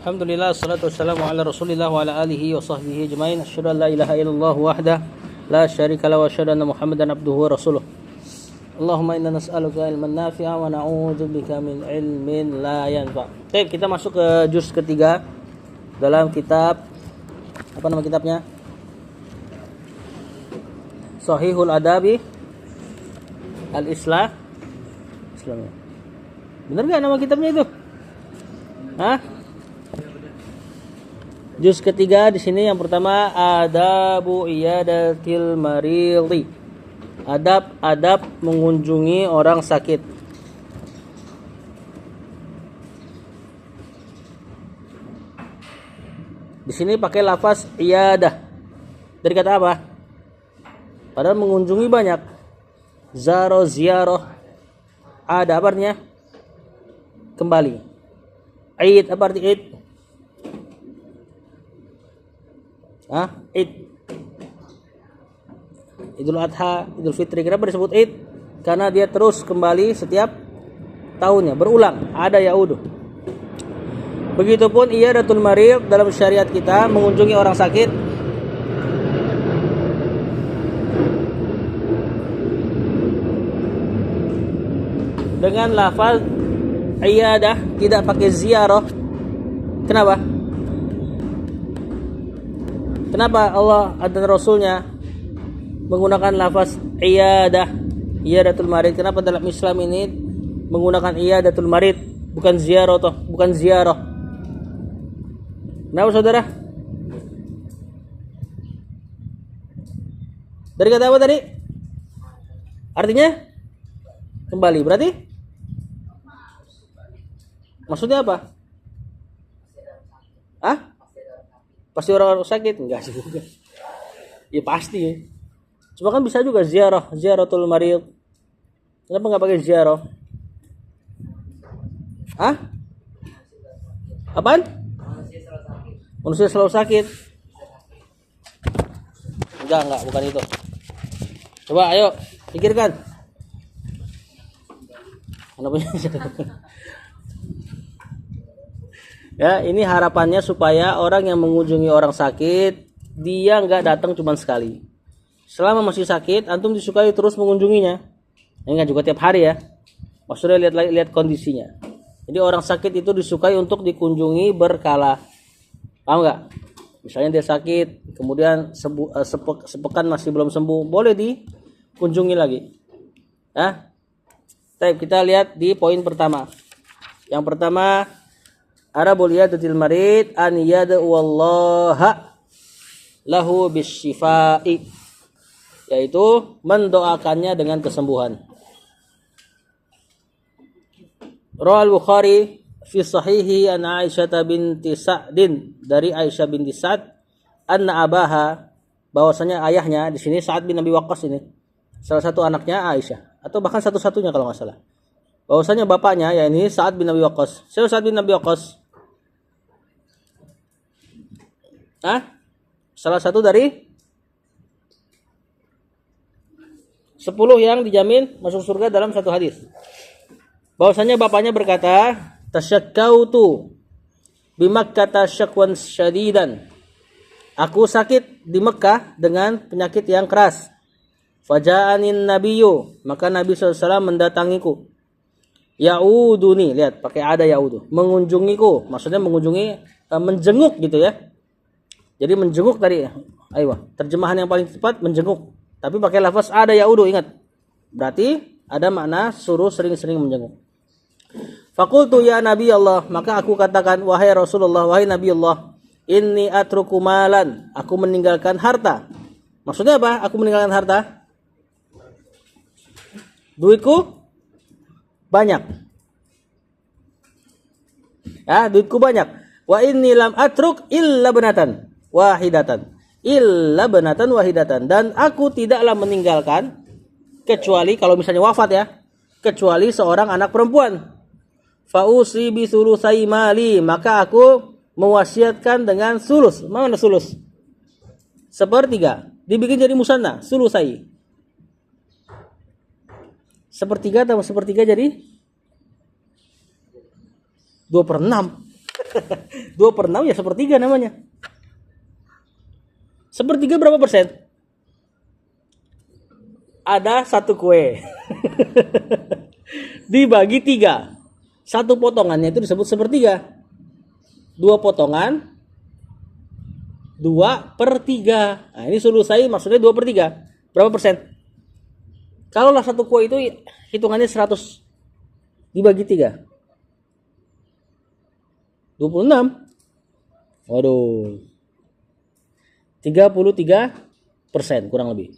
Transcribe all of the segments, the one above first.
Alhamdulillah, salatu wassalamu ala rasulillah wa ala alihi wa sahbihi ajma'in. Asyhadu an la ilaha illallah wahdah la syarika lahu wa asyhadu anna muhammadan abduhu wa rasuluh. Allahumma inna nas'aluka ilman nafi'a wa na'udzubika min ilmin la yanfa'. Baik, kita masuk ke juz ketiga dalam kitab, apa nama kitabnya? Shahihul Adabi Al-Islah. Benar enggak nama kitabnya itu? Hah? Juz ketiga di sini yang pertama adabu iyadatil maridi. Adab-adab mengunjungi orang sakit. Di sini pakai lafaz iyadah. Dari kata apa? Padahal mengunjungi banyak. Zaro ziarah. Ada apa artinya? Kembali. Id, apa arti id? Id. Idul Adha, Idul Fitri. Kenapa disebut id? Karena dia terus kembali setiap tahunnya, berulang. Ada yaudu. Begitupun iyadatul marid dalam syariat kita, mengunjungi orang sakit. Dengan lafaz iyadah, tidak pakai ziarah. Kenapa? Kenapa Allah dan Rasulnya menggunakan lafaz iyadah, iyadatul marid? Kenapa dalam Islam ini menggunakan iyadatul marid, bukan ziarah toh, bukan ziarah? Kenapa saudara? Dari kata apa tadi? Artinya kembali. Berarti maksudnya apa? Pasti orang sakit? Enggak juga. Ya pasti ya. Cuma kan bisa juga ziarah, ziaratul marid. Kenapa enggak pakai ziarah? Apaan? Manusia selalu sakit. Enggak, bukan itu. Coba ayo, pikirkan. Mana punya? Ya, ini harapannya supaya orang yang mengunjungi orang sakit, dia nggak datang cuma sekali. Selama masih sakit, antum disukai terus mengunjunginya. Enggak juga tiap hari ya. Maksudnya lihat kondisinya. Jadi orang sakit itu disukai untuk dikunjungi berkala. Paham nggak? Misalnya dia sakit, kemudian sepekan masih belum sembuh, boleh dikunjungi lagi. Ya. Kita lihat di poin pertama. Yang pertama, Arabul iyadatil marid an yad'u wallaha lahu bisyifai, yaitu mendoakannya dengan kesembuhan. Rawal Bukhari fi sahihi an Aisyah binti Sa'din, dari Aisyah binti Sa'd, anna abaha, bahwasanya ayahnya di sini Sa'ad bin Abi Waqqas, ini salah satu anaknya Aisyah atau bahkan satu-satunya kalau enggak salah. Bahwasanya bapaknya yakni Sa'ad bin Abi Waqqas. Siapa Sa'ad bin Abi Waqqas? Salah satu dari 10 yang dijamin masuk surga dalam satu hadis. Bahwasanya bapaknya berkata, tasyakkautu bi Makkah syakwan syadidan. Aku sakit di Mekah dengan penyakit yang keras. Faja'anin nabiyyu, maka Nabi SAW mendatangiku. Yauduni, lihat pakai ada yaudu, mengunjungiku, maksudnya mengunjungi, menjenguk gitu ya. Jadi menjenguk tadi, terjemahan yang paling tepat menjenguk. Tapi pakai lafaz ada yaudu, ingat. Berarti ada makna suruh sering-sering menjenguk. Faqultu ya Nabi Allah, maka aku katakan, wahai Rasulullah, wahai Nabi Allah, inni atruku malan, aku meninggalkan harta. Maksudnya apa? Aku meninggalkan harta? Duitku banyak. Ya, duitku banyak. Wa inni lam atruk illa banatan wahidatan. Illa banatan wahidatan. Dan aku tidaklah meninggalkan, kecuali kalau misalnya wafat ya, kecuali seorang anak perempuan. Fausi bi sulusai mali, maka aku mewasiatkan dengan sulus. Mana sulus? Sepertiga. Dibikin jadi musanna, sulusai. Sepertiga tambah sepertiga jadi 2/6. 2/6 ya sepertiga namanya. Sepertiga berapa persen? Ada satu kue. Dibagi 3. Satu potongannya itu disebut sepertiga. 2 potongan 2/3. Nah, ini sulusai maksudnya 2/3. Berapa persen? Kalau lah satu kue itu hitungannya 100 dibagi 3. 26. Waduh. 33% kurang lebih.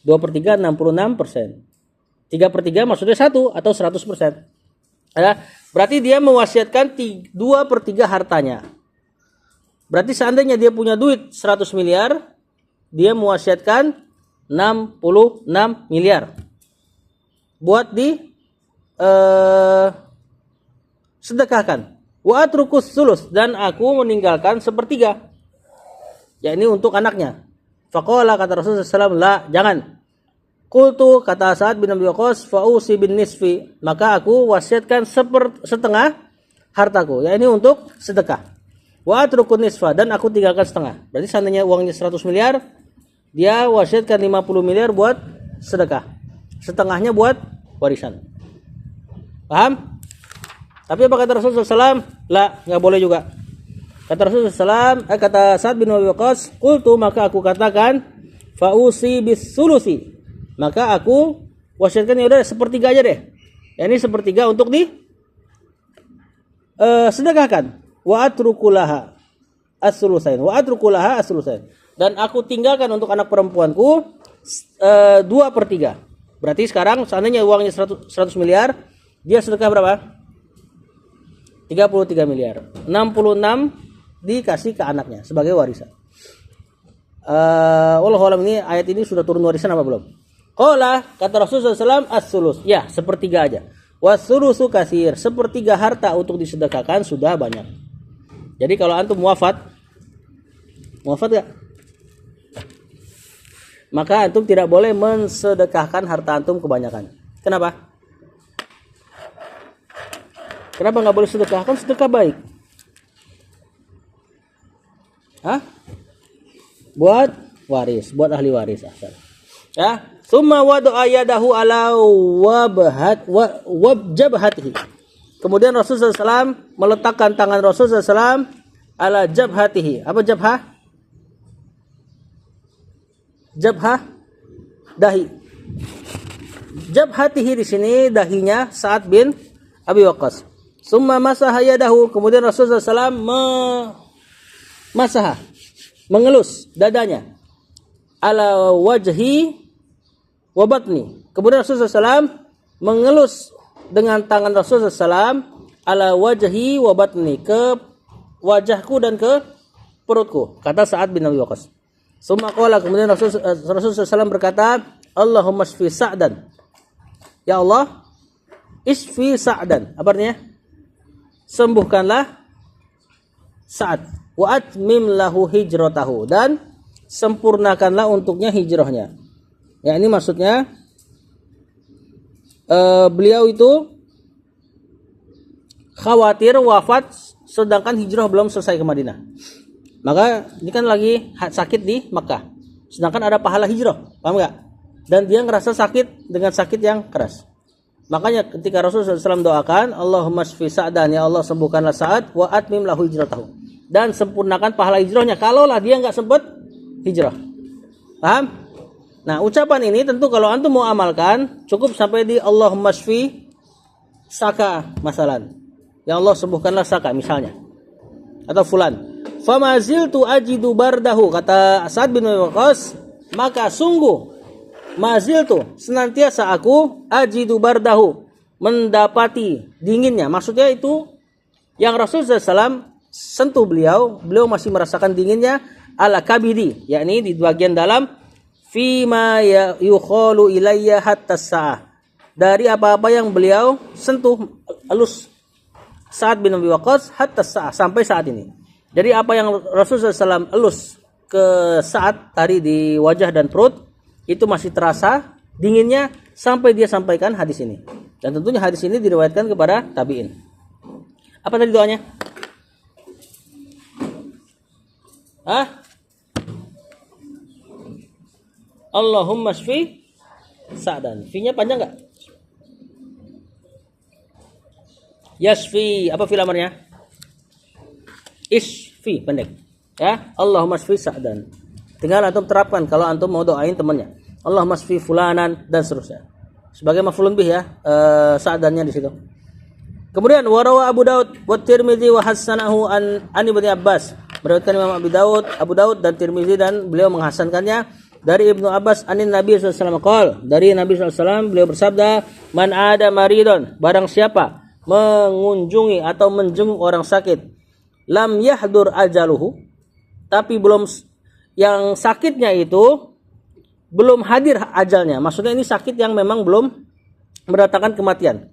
2/3 66%. 3/3 maksudnya 1 atau 100%. Ya, berarti dia mewasiatkan 2/3 hartanya. Berarti seandainya dia punya duit 100 miliar, dia mewasiatkan 66 miliar. Buat di sedekahkan. Wa atrukus sulus, dan aku meninggalkan sepertiga. Ya ini untuk anaknya. Faqala, kata Rasulullah SAW, la, jangan. Qultu, kata Sa'ad bin Abi Waqqas, fa'usi bin nisfi, maka aku wasiatkan setengah hartaku. Ya ini untuk sedekah. Wa atrukun nisfa, dan aku tinggalkan setengah. Berarti seandainya uangnya 100 miliar, dia wasiatkan 50 miliar buat sedekah. Setengahnya buat warisan. Paham? Tapi apa kata Rasulullah SAW? La, nggak boleh juga. Kata Rasulullah SAW, kata Sa'ad bin Abi Waqqas, qultu, maka aku katakan, fa'usi bis sulusi, maka aku wasiatkan ya udah sepertiga aja deh. Ya, ini sepertiga untuk di sedekahkan. Wa atrukulaha as-sulusain. Wa atrukulaha as-sulusain. Dan aku tinggalkan untuk anak perempuanku 2/3. Berarti sekarang seandainya uangnya 100 miliar, dia sedekah berapa? 33 miliar. 66 dikasih ke anaknya sebagai warisan. Wallahu a'lam, ini ayat ini sudah turun warisan apa belum? Qala, kata Rasulullah SAW, as-sulus. Ya, sepertiga aja. Was-sulusu katsir, sepertiga harta untuk disedekahkan sudah banyak. Jadi kalau antum wafat gak? Maka antum tidak boleh mensedekahkan harta antum kebanyakan. Kenapa? Kenapa nggak boleh sedekahkan? Sedekah baik. Hah? Buat waris, buat ahli waris. Ya, summa wada'a yadahu ala wabjabhatihi. Kemudian Rasulullah SAW meletakkan tangan Rasulullah SAW ala jabhatihi. Apa jabhah? Jabhah, dahi. Jabhatihi di sini dahinya Sa'ad bin Abi Waqqas. Summa masaha yadahu, kemudian Rasulullah SAW masaha, mengelus dadanya, ala wajhi wa batni. Kemudian Rasulullah SAW mengelus dengan tangan Rasulullah SAW ala wajhi wa batni, ke wajahku dan ke perutku, kata Sa'ad bin Abi Waqqas. Summa qala, kemudian Rasulullah SAW berkata, Allahumma shfi Sa'dan. Ya Allah, isfi Sa'dan. Apa artinya? Sembuhkanlah Sa'ad. Wa atmim lahu hijratahu, dan sempurnakanlah untuknya hijrahnya. Ya, ini maksudnya beliau itu khawatir wafat sedangkan hijrah belum selesai ke Madinah. Maka ini kan lagi sakit di Makkah, sedangkan ada pahala hijrah, paham nggak? Dan dia ngerasa sakit dengan sakit yang keras. Makanya ketika Rasulullah SAW doakan, Allahumma shfi Sa'dan, ya Allah sembuhkanlah Sa'ad, wa atmim lahu hijratahu, dan sempurnakan pahala hijrahnya kalaulah dia nggak sempat hijrah. Paham? Nah, ucapan ini tentu kalau antum mau amalkan cukup sampai di Allahumma shfi Saka masalan. Ya Allah sembuhkanlah Saka misalnya. Atau fulan. Famaziltu ajidu bardahu, kata Sa'ad bin Waqqas, maka sungguh maziltu, senantiasa aku, ajidu bardahu, mendapati dinginnya. Maksudnya itu yang Rasulullah SAW sentuh beliau masih merasakan dinginnya ala kabidi, yakni di bagian dalam, fima yukhalu ilayya hatta sa'ah, dari apa-apa yang beliau sentuh elus Sa'ad bin Abi Waqqas hatta sa'ah, sampai saat ini. Jadi apa yang Rasulullah SAW elus ke Sa'ad tadi di wajah dan perut, itu masih terasa dinginnya sampai dia sampaikan hadis ini. Dan tentunya hadis ini diriwayatkan kepada tabi'in. Apa tadi doanya? Hah? Allahumma shfi Sa'dan. Fi-nya panjang enggak? Yasfi. Apa fil amarnya? Isfi, pendek. Ya, Allahumma shfi Sa'dan. Tinggal antum terapkan kalau antum mau doain temannya. Allahumma shfi fulanan dan seterusnya. Sebagai maf'ulun bih ya, Sa'dannya di situ. Kemudian warawa Abu Daud wa Tirmizi wa hasanahu an Ibnu Abbas. Meriwayatkan Imam Abu Daud dan Tirmizi dan beliau menghasankannya dari Ibnu Abbas anin Nabi SAW qol, dari Nabi SAW beliau bersabda, man ada maridon, barang siapa mengunjungi atau menjenguk orang sakit, lam yahdur ajaluhu, tapi belum, yang sakitnya itu belum hadir ajalnya, maksudnya ini sakit yang memang belum mendatangkan kematian.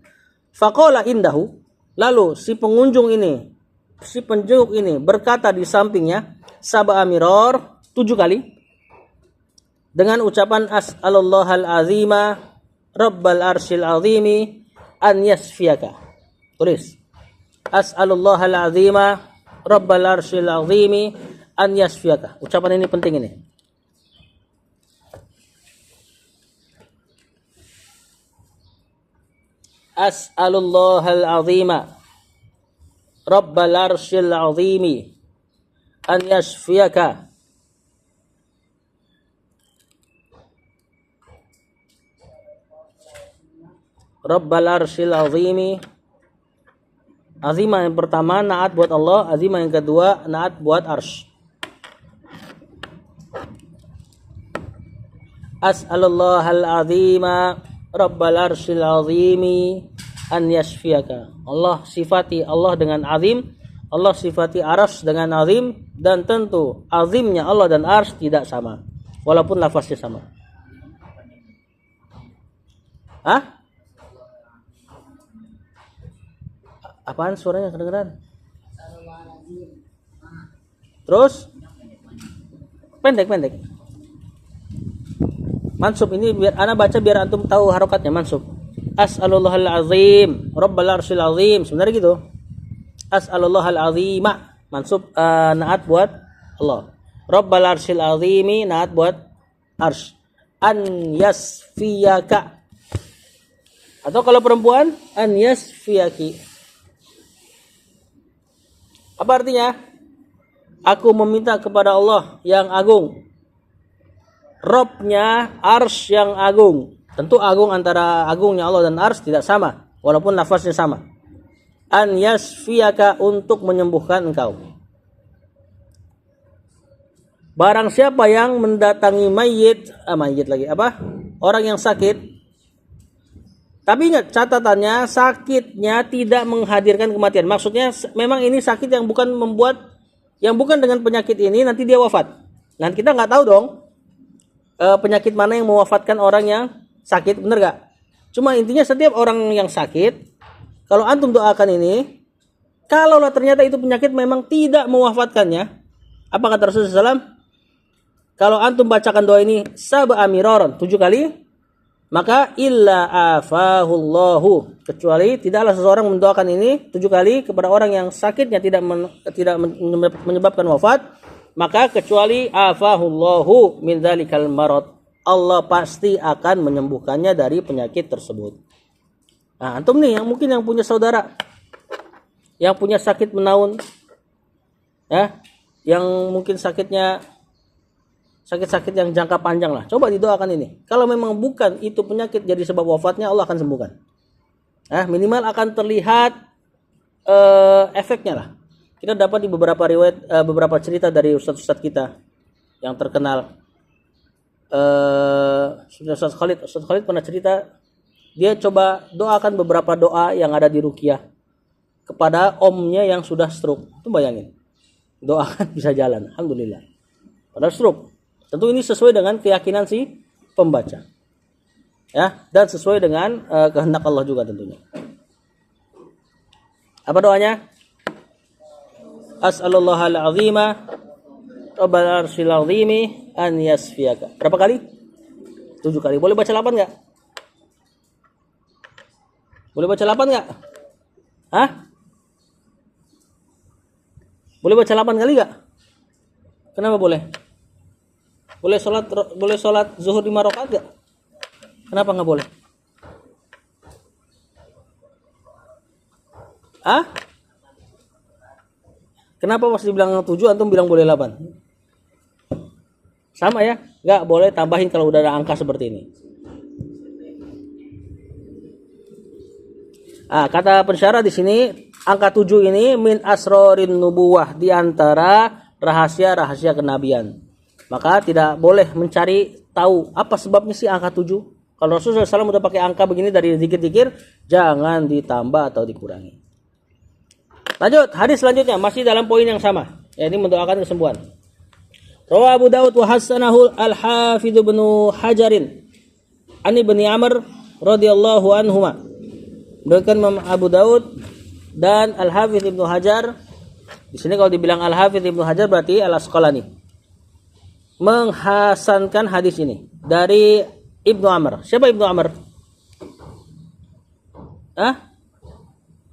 Faqala indahu, lalu si pengunjung ini, si penjenguk ini berkata di sampingnya, sab'a miror, 7 kali, dengan ucapan as'alullahal azima rabbal arsyil azimi an yasfiyaka. Tulis. As'alullahal azima rabbal arsyil azimi an yasfiyaka. Ucapan ini penting ini. As'alullahal azima rabbal arsyil azimi an yasfiyaka. Rabbal arsyil azimi. Azimah yang pertama naat buat Allah, azimah yang kedua naat buat arsy. As'alullahal azima rabbal arsyil azimi an yasfiyaka. Allah sifati Allah dengan azim, Allah sifati arsy dengan azim, dan tentu azimnya Allah dan arsy tidak sama walaupun lafaznya sama. Hah? Apaan suaranya kedengeran? Terus pendek. Mansub ini biar ana baca biar antum tahu harokatnya. Mansub. As'alullahal azim rabbal arsyil azim. Sebenarnya gitu. As'alullahal azima. Mansub naat buat Allah. Rabbal arsyil azimi naat buat arsy. An yasfiyaka. Atau kalau perempuan an yasfiyaki. Apa artinya? Aku meminta kepada Allah yang agung. Robnya arsy yang agung. Tentu agung antara agungnya Allah dan arsy tidak sama, walaupun lafaznya sama. An yasfiyaka, untuk menyembuhkan engkau. Barang siapa yang mendatangi mayit lagi apa? Orang yang sakit. Tapi ingat catatannya, sakitnya tidak menghadirkan kematian. Maksudnya memang ini sakit yang bukan dengan penyakit ini nanti dia wafat. Nah kita nggak tahu dong penyakit mana yang mewafatkan orang yang sakit, bener nggak? Cuma intinya setiap orang yang sakit, kalau antum doakan ini, kalaulah ternyata itu penyakit memang tidak mewafatkannya, apa kata Rasulullah SAW? Kalau antum bacakan doa ini sab'a miraran 7 kali, maka illa afahullahu, kecuali tidaklah seseorang mendoakan ini 7 kali kepada orang yang sakitnya tidak menyebabkan wafat, maka kecuali afahullahu min dzalikal marad, Allah pasti akan menyembuhkannya dari penyakit tersebut. Nah, antum nih yang mungkin yang punya saudara yang punya sakit menaun, ya, yang mungkin sakit yang jangka panjang lah. Coba didoakan ini. Kalau memang bukan itu penyakit jadi sebab wafatnya, Allah akan sembuhkan. Minimal akan terlihat efeknya lah. Kita dapat di beberapa riwayat, beberapa cerita dari ustaz-ustaz kita yang terkenal. Ustaz Khalid pernah cerita, dia coba doakan beberapa doa yang ada di ruqyah kepada omnya yang sudah stroke. Itu bayangin. Doakan bisa jalan. Alhamdulillah. Padahal stroke. Tentu ini sesuai dengan keyakinan si pembaca, ya, dan sesuai dengan kehendak Allah juga tentunya. Apa doanya? As'alullahal azima rabbal arsyil azimi an yasfiyaka. Berapa kali? 7 kali. Boleh baca 8 enggak? Boleh baca 8 enggak? Hah? Boleh baca 8 kali enggak? Kenapa boleh? Boleh sholat zuhur 5 rakaat enggak? Kenapa enggak boleh? Ah? Kenapa pas dibilang 7 antum bilang boleh 8? Sama ya? Enggak boleh tambahin kalau udah ada angka seperti ini. Kata pensyarah di sini angka 7 ini min asrorin nubuwah, di antara rahasia-rahasia kenabian. Maka tidak boleh mencari tahu apa sebabnya sih angka 7. Kalau Rasulullah SAW udah pakai angka begini dari zikir-zikir, jangan ditambah atau dikurangi. Lanjut, hadis selanjutnya masih dalam poin yang sama. Ya, ini mendoakan kesembuhan. Rawa Abu Daud wa hasanahu al-Hafidz Ibnu Hajarin an Ibnu Amr radhiyallahu anhuma. Diriwayatkan Imam Abu Daud dan Al-Hafidz Ibnu Hajar. Di sini kalau dibilang Al-Hafidz Ibnu Hajar berarti Al-Asqalani. Menghasankan hadis ini dari Ibnu Amr. Siapa Ibnu Amr?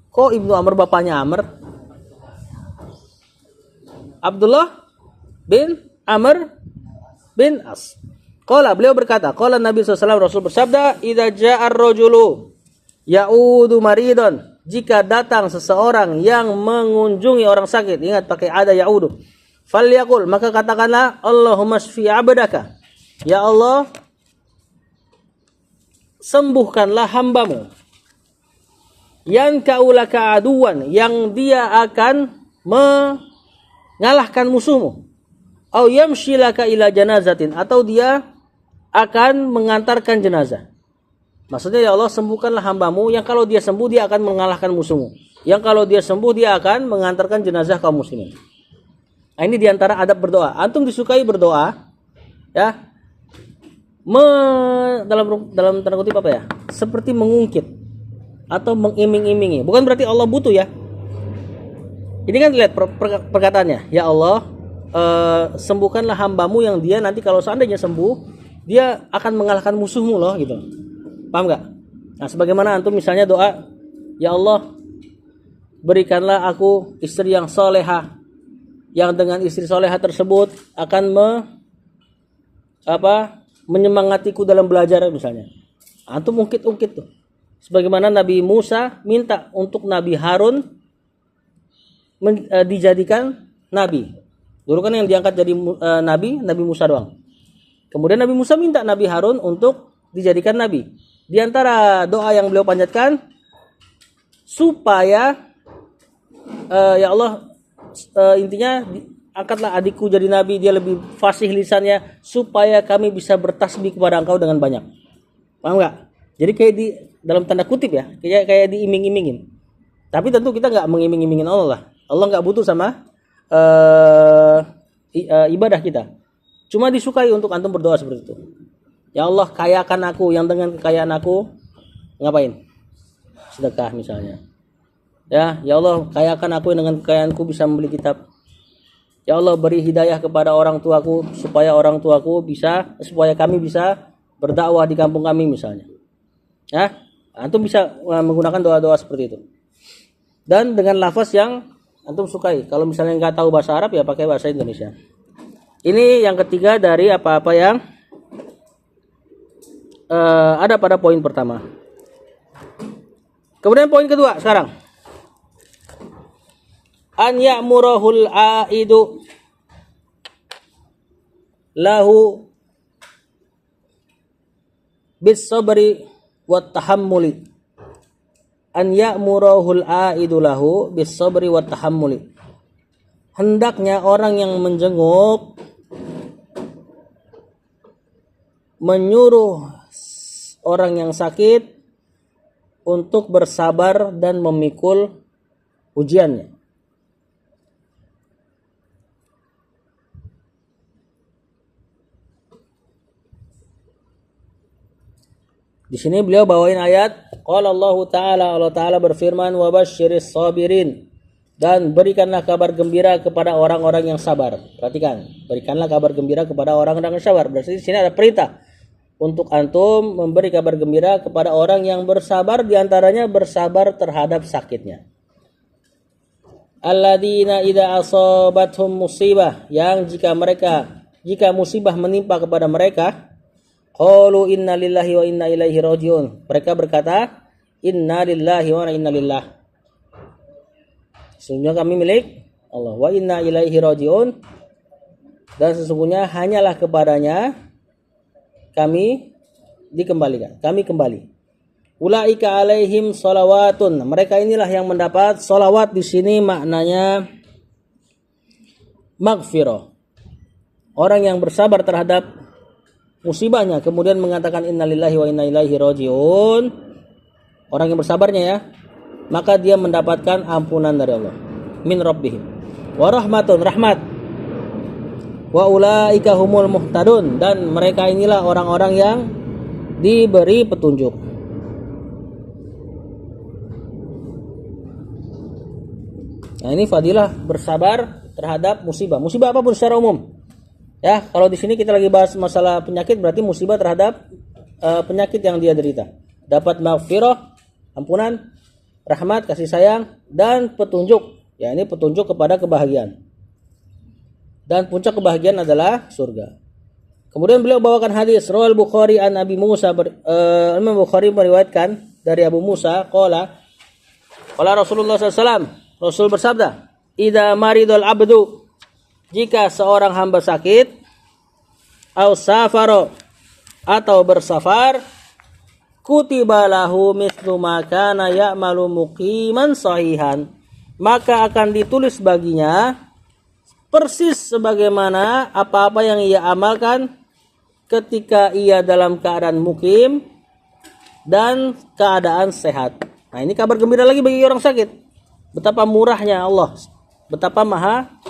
Kok Ibnu Amr bapaknya Amr? Abdullah bin Amr bin As. Beliau berkata, qala Nabi SAW, Rasul bersabda, idza ja'a ar-rajulu ya'udu maridon, jika datang seseorang yang mengunjungi orang sakit, ingat pakai ada ya'udu, falyaqul, maka katakanlah, Allahumma shfi 'abdaka, ya Allah sembuhkanlah hambamu, yang kaulaka aduan, yang dia akan mengalahkan musuhmu, au yamshilaka ila janazatin, atau dia akan mengantarkan jenazah. Maksudnya, ya Allah sembuhkanlah hambamu yang kalau dia sembuh dia akan mengalahkan musuhmu, yang kalau dia sembuh dia akan mengantarkan jenazah kaum muslimin. Nah, ini diantara adab berdoa. Antum disukai berdoa, ya, dalam tanda kutip apa ya? Seperti mengungkit atau mengiming-imingi. Bukan berarti Allah butuh ya. Ini kan lihat perkataannya, ya Allah sembuhkanlah hambamu yang dia nanti kalau seandainya sembuh dia akan mengalahkan musuhmu loh, gitu. Paham nggak? Nah, sebagaimana antum misalnya doa, ya Allah berikanlah aku istri yang solehah, yang dengan istri solehah tersebut akan menyemangatiku dalam belajar misalnya. Antum ungkit-ungkit tuh. Sebagaimana Nabi Musa minta untuk Nabi Harun dijadikan nabi. Dulu kan yang diangkat jadi Nabi Musa doang. Kemudian Nabi Musa minta Nabi Harun untuk dijadikan nabi. Di antara doa yang beliau panjatkan, supaya ya Allah, intinya angkatlah adikku jadi nabi, dia lebih fasih lisannya, supaya kami bisa bertasbih kepada engkau dengan banyak. Paham nggak? Jadi kayak di dalam tanda kutip ya, kayak diiming-imingin. Tapi tentu kita nggak mengiming-imingin Allah lah. Allah nggak butuh sama ibadah kita. Cuma disukai untuk antum berdoa seperti itu. Ya Allah kayakan aku, yang dengan kekayaan aku ngapain? Sedekah misalnya. Ya Allah kayakan aku, yang dengan kekayaanku bisa membeli kitab. Ya Allah beri hidayah kepada orang tuaku, supaya kami bisa berdakwah di kampung kami misalnya. Ya, antum bisa menggunakan doa-doa seperti itu. Dan dengan lafaz yang antum sukai. Kalau misalnya nggak tahu bahasa Arab ya pakai bahasa Indonesia. Ini yang ketiga dari apa-apa yang ada pada poin pertama. Kemudian poin kedua sekarang. An ya'murahul aidu lahu bis sabri wat tahammuli. An ya'murahul aidu lahu bis sabri wat tahammuli. Hendaknya orang yang menjenguk menyuruh orang yang sakit untuk bersabar dan memikul ujiannya. Di sini beliau bawain ayat, qala Allah Ta'ala berfirman, wa basyiris sabirin, dan berikanlah kabar gembira kepada orang-orang yang sabar. Perhatikan, berikanlah kabar gembira kepada orang-orang yang sabar. Berarti di sini ada perintah untuk antum memberi kabar gembira kepada orang yang bersabar, diantaranya bersabar terhadap sakitnya. alladzina idza asabathum musibah, yang jika musibah menimpa kepada mereka, qalu inna lillahi wa inna ilaihi rajiun. Mereka berkata, inna lillahi wa inna ilaihi. Sesungguhnya kami milik Allah, wa inna ilaihi rajiun, dan sesungguhnya hanyalah kepadanya kami dikembalikan. Kami kembali. Ulaika alaihim sholawatun. Mereka inilah yang mendapat sholawat. Di sini maknanya maghfirah. Orang yang bersabar terhadap musibahnya kemudian mengatakan innalillahi wa inna ilaihi rajiun. Orang yang bersabarnya ya, maka dia mendapatkan ampunan dari Allah. Min rabbihim. Wa rahmatun, rahmat. Wa ulaika humul muhtadun, dan mereka inilah orang-orang yang diberi petunjuk. Nah, ini fadilah bersabar terhadap musibah. Musibah apapun secara umum. Ya, kalau di sini kita lagi bahas masalah penyakit, berarti musibah terhadap penyakit yang dia derita. Dapat maghfirah, ampunan, rahmat, kasih sayang, dan petunjuk. Ya, ini petunjuk kepada kebahagiaan. Dan puncak kebahagiaan adalah surga. Kemudian beliau bawakan hadis Rawal Bukhari an Abi Musa. Imam Bukhari meriwayatkan dari Abu Musa, qala Rasulullah SAW. Rasul bersabda, idza maridul abdu, jika seorang hamba sakit, au safaro, atau bersafar, kutiba lahu mithlu ma kana ya'malu muqiman sahihan, maka akan ditulis baginya persis sebagaimana apa-apa yang ia amalkan ketika ia dalam keadaan mukim dan keadaan sehat. Nah, ini kabar gembira lagi bagi orang sakit. Betapa murahnya Allah, betapa maha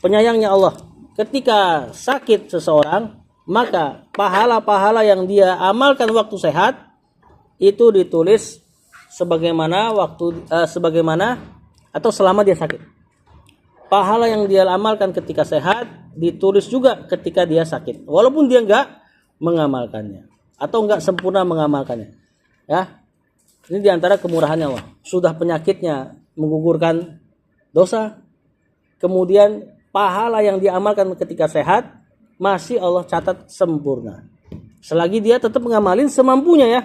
penyayangnya Allah. Ketika sakit seseorang, maka pahala-pahala yang dia amalkan waktu sehat itu ditulis sebagaimana atau selama dia sakit. Pahala yang dia amalkan ketika sehat ditulis juga ketika dia sakit, walaupun dia enggak mengamalkannya atau enggak sempurna mengamalkannya. Ya, ini diantara kemurahannya Allah. Sudah penyakitnya menggugurkan dosa, kemudian pahala yang diamalkan ketika sehat masih Allah catat sempurna. Selagi dia tetap mengamalin semampunya ya.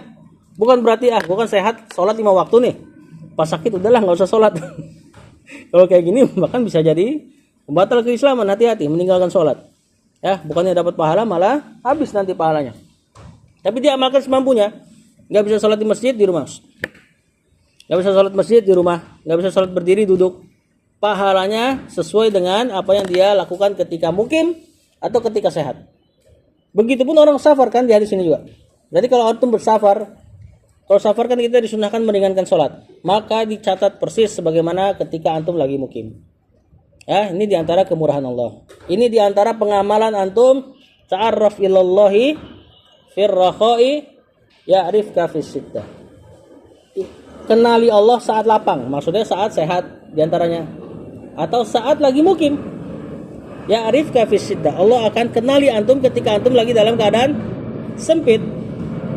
Bukan berarti bukan sehat sholat 5 waktu nih, pas sakit udahlah nggak usah sholat. Kalau kayak gini bahkan bisa jadi membatal keislaman. Hati-hati meninggalkan sholat. Ya, bukannya dapat pahala malah habis nanti pahalanya. Tapi dia amalkan semampunya. Nggak bisa sholat di masjid, di rumah. Nggak bisa sholat masjid di rumah, nggak bisa sholat berdiri duduk. Pahalanya sesuai dengan apa yang dia lakukan ketika mukim atau ketika sehat. Begitupun orang safar kan di hadis ini juga. Jadi kalau antum bersafar, kalau safar kan kita disunahkan meringankan sholat, maka dicatat persis sebagaimana ketika antum lagi mukim. Ya, ini diantara kemurahan Allah. Ini diantara pengamalan antum. Ta'arraf ilallahi firrakhai ya'rifka fisiddah. Kenali Allah saat lapang, maksudnya saat sehat diantaranya, atau saat lagi mukim. Ya arifka fisiddah, Allah akan kenali antum ketika antum lagi dalam keadaan sempit,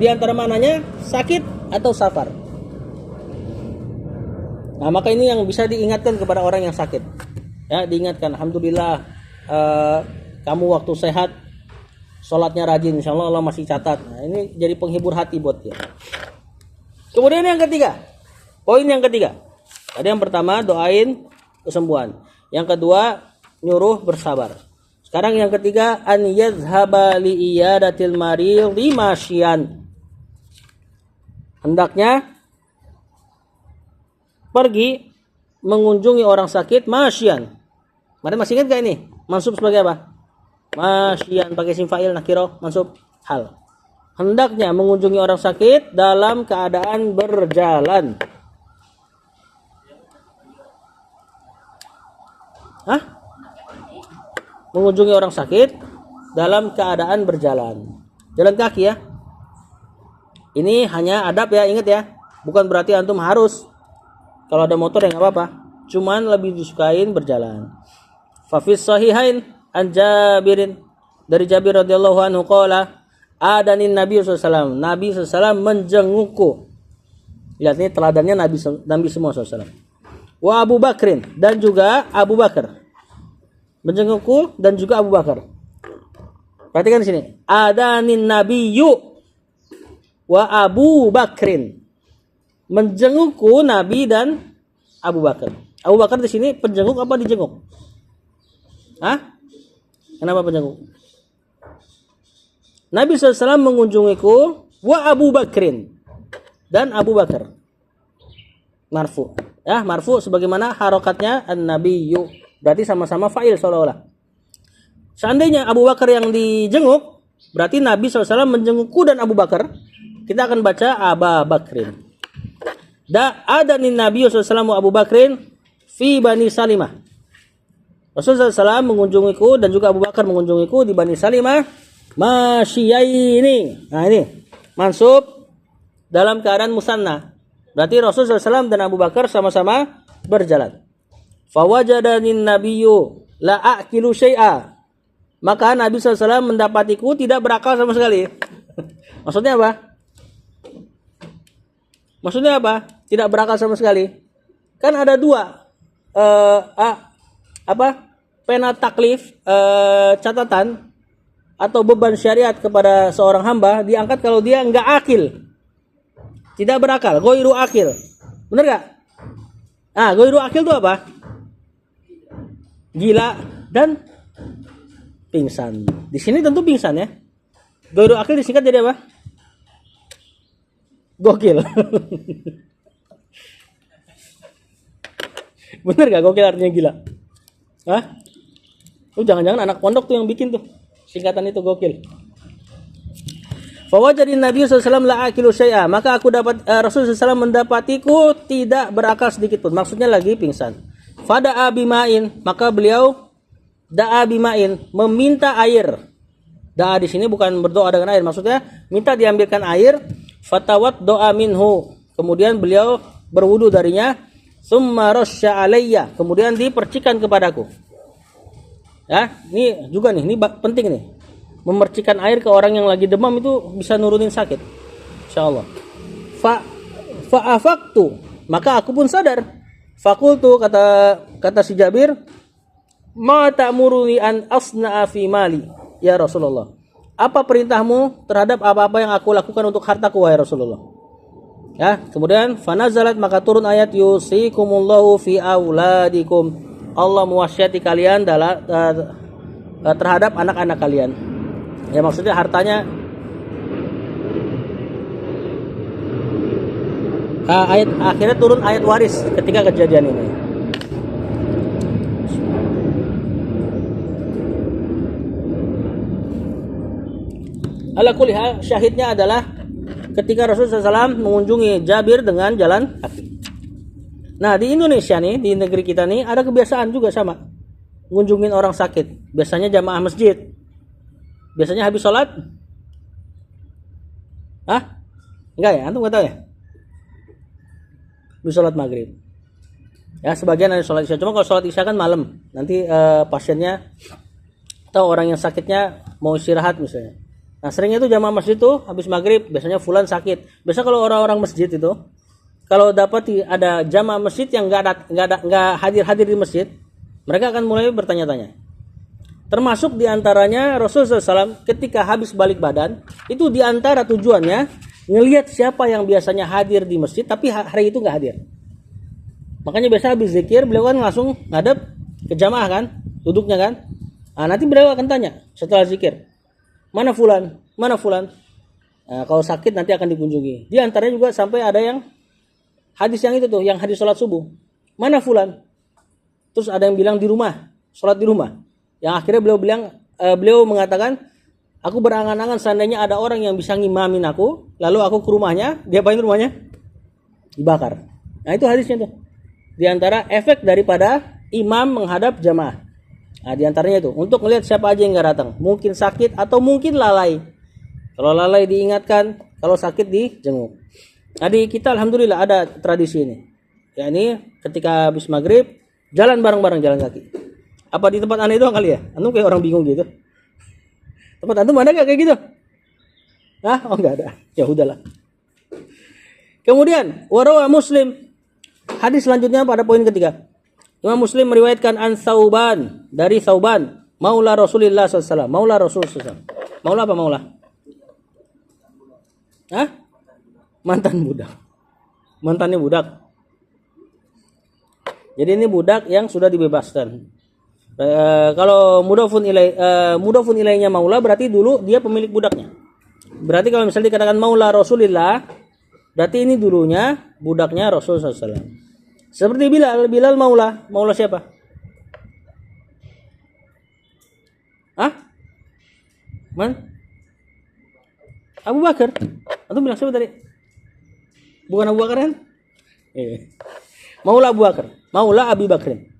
diantara mananya sakit atau safar. Nah, maka ini yang bisa diingatkan kepada orang yang sakit. Ya, diingatkan, alhamdulillah kamu waktu sehat sholatnya rajin, insyaallah Allah masih catat. Nah, ini jadi penghibur hati buat dia. Kemudian yang ketiga. Poin yang ketiga. Tadi yang pertama doain kesembuhan. Yang kedua nyuruh bersabar. Sekarang yang ketiga an yadhhaba li iyadatil maridi masyian. Hendaknya pergi mengunjungi orang sakit masyian. Mari masih ingat gak ini? Mansub sebagai apa? Masyian pakai sim fa'il nakiro, mansub hal. Hendaknya mengunjungi orang sakit dalam keadaan berjalan. Mengunjungi orang sakit dalam keadaan berjalan. Jalan kaki ya. Ini hanya adab ya, ingat ya. Bukan berarti antum harus. Kalau ada motor ya nggak apa-apa. Cuman lebih disukain berjalan. Fafis sahihain an Jabirin, dari Jabir radhiyallahu anhu qala adanin Nabi SAW. Nabi SAW menjengukku. Lihat ini teladannya Nabi semua SAW. wa Abu Bakrin, dan juga Abu Bakar. Menjengukku dan juga Abu Bakar. Perhatikan di sini. Adanin nabiyyu wa Abu Bakrin. Menjengukku Nabi dan Abu Bakar. Abu Bakar di sini penjenguk apa dijenguk? Hah? Kenapa penjenguk? Nabi SAW mengunjungiku wa Abu Bakrin dan Abu Bakar. Marfu. Ya, marfu sebagaimana harokatnya an-nabiyyu. Berarti sama-sama fa'il seolah-olah. Seandainya Abu Bakar yang dijenguk, berarti Nabi SAW menjengukku dan Abu Bakar. Kita akan baca Aba Bakrin. Ada nih Nabi SAW wa Abu Bakrin fi Bani Salimah. Rasulullah SAW mengunjungiku dan juga Abu Bakar mengunjungiku di Bani Salimah. Masyiyaini. Nah ini mansub dalam keadaan musanna. Berarti Rasulullah SAW dan Abu Bakar sama-sama berjalan. Fawajadanin nabiyyu la aqilu syai'a. Maka Nabi SAW mendapatiku tidak berakal sama sekali. Maksudnya apa? Maksudnya apa? Tidak berakal sama sekali. Kan ada dua pena taklif, catatan atau beban syariat kepada seorang hamba diangkat kalau dia enggak akil. Tidak berakal, ghairu akil. Benar enggak? Ghairu akil itu apa? Gila dan pingsan. Di sini tentu pingsan ya. Ghairu akil disingkat jadi apa? Gokil. Bener gak gokil artinya gila? Hah? Jangan-jangan anak pondok tuh yang bikin tuh singkatan itu gokil. Fawajadin Nabi SAW la akilu syai'a. Maka aku dapat Rasulullah SAW mendapatiku tidak berakal sedikit pun. Maksudnya lagi pingsan. Fada'a bima'in. Maka beliau da'a bima'in, meminta air. Da'a di sini bukan berdoa dengan air. Maksudnya minta diambilkan air. Fatawat doa minhu. Kemudian beliau berwudu darinya. Summa rasya alayya. Kemudian dipercikan kepadaku. Ya, ini juga nih, ini penting nih. Memercikan air ke orang yang lagi demam itu bisa nurunin sakit. Insyaallah. Fa'afaktu, maka aku pun sadar. Fakultu, kata si Jabir, ma ta'muruni an asna'a fi mali ya Rasulullah. Apa perintahmu terhadap apa-apa yang aku lakukan untuk hartaku wahai Rasulullah? Ya, kemudian fanazalat, maka turun ayat yusikumullahu fi auladikum. Allah mewasiati kalian terhadap anak-anak kalian. Ya, maksudnya hartanya. Ayat akhirnya turun ayat waris ketika kejadian ini. Ala kulli hal, syahidnya adalah ketika Rasulullah SAW mengunjungi Jabir dengan jalan kaki. Nah, di Indonesia nih, di negeri kita nih ada kebiasaan juga sama. Ngunjungin orang sakit. Biasanya jamaah masjid. Biasanya habis sholat. Enggak ya? Antum enggak tahu ya? Habis sholat maghrib. Ya, sebagian ada sholat isya. Cuma kalau sholat isya kan malam. Nanti pasiennya atau orang yang sakitnya mau istirahat misalnya. Nah, seringnya itu jamaah masjid tuh habis maghrib. Biasanya fulan sakit. Biasa kalau orang-orang masjid itu, kalau dapat ada jamaah masjid yang enggak hadir di masjid, mereka akan mulai bertanya-tanya. Termasuk diantaranya Rasulullah SAW ketika habis balik badan, itu diantara tujuannya ngelihat siapa yang biasanya hadir di masjid tapi hari itu nggak hadir. Makanya biasa habis zikir beliau kan langsung ngadep ke jamaah kan, duduknya kan. Nanti beliau akan tanya setelah zikir, mana fulan, mana fulan. Kalau sakit nanti akan dikunjungi. Di antaranya juga sampai ada yang hadis yang itu tuh, yang hadis sholat subuh, mana fulan. Terus ada yang bilang di rumah, sholat di rumah. Yang akhirnya beliau mengatakan, aku berangan-angan seandainya ada orang yang bisa ngimamin aku, lalu aku ke rumahnya, diapain rumahnya? Dibakar. Nah, itu hadisnya tuh. Di antara efek daripada imam menghadap jamaah. Nah, di antaranya itu untuk melihat siapa aja yang nggak datang. Mungkin sakit atau mungkin lalai. Kalau lalai diingatkan, kalau sakit dijenguk. Nah, di kita alhamdulillah ada tradisi ini. Ya, ini ketika habis maghrib jalan bareng-bareng, jalan kaki. Apa di tempat aneh doang kali ya? Antum kayak orang bingung gitu. Tempat antum ada nggak kayak gitu? Oh nggak ada. Ya udahlah. Kemudian warawa Muslim Hadis selanjutnya pada poin ketiga. Imam Muslim meriwayatkan an Sauban, dari Sauban, Maula Rasulullah SAW. Maula Rasul SAW. Maula apa maula? Hah? Mantan budak. Mantannya budak. Jadi ini budak yang sudah dibebaskan. Kalau mudhofun ilainya maula berarti dulu dia pemilik budaknya. Berarti kalau misalnya dikatakan Maula Rasulillah, berarti ini dulunya budaknya Rasul SAW. Seperti Bilal Maula. Maula siapa? Hah? Man? Abu Bakar. Antum bilang siapa tadi? Bukan Abu Bakar kan? Maula Abu Bakar. Maula Abi Bakrin.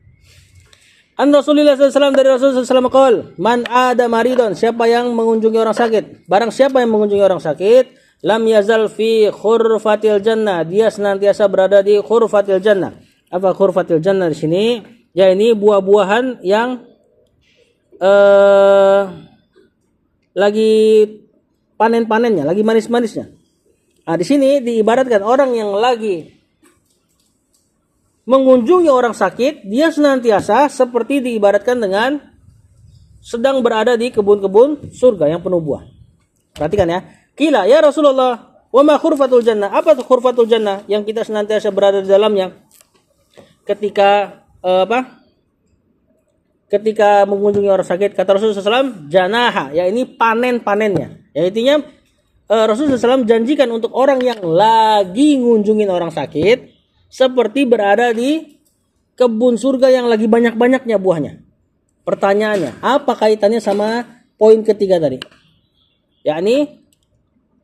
An Rasulullah SAW, dari Rasulullah SAW qol, man ada maridon, siapa yang mengunjungi orang sakit, barang siapa yang mengunjungi orang sakit, lam yazal fi khurfatil jannah, dia senantiasa berada di khurfatil jannah. Apa khurfatil jannah di sini? Ya ini buah-buahan yang lagi panen-panennya, lagi manis-manisnya. Nah, di sini diibaratkan orang yang lagi mengunjungi orang sakit, dia senantiasa seperti diibaratkan dengan sedang berada di kebun-kebun surga yang penuh buah. Perhatikan ya. Qila ya Rasulullah, wa ma khurfatul jannah? Apa itu khurfatul jannah yang kita senantiasa berada di dalamnya? Ketika Ketika mengunjungi orang sakit, kata Rasulullah SAW, janaha, ya ini panen-panennya. Ya intinya Rasulullah SAW janjikan untuk orang yang lagi ngunjungin orang sakit seperti berada di kebun surga yang lagi banyak-banyaknya buahnya. Pertanyaannya, apa kaitannya sama poin ketiga tadi? Yakni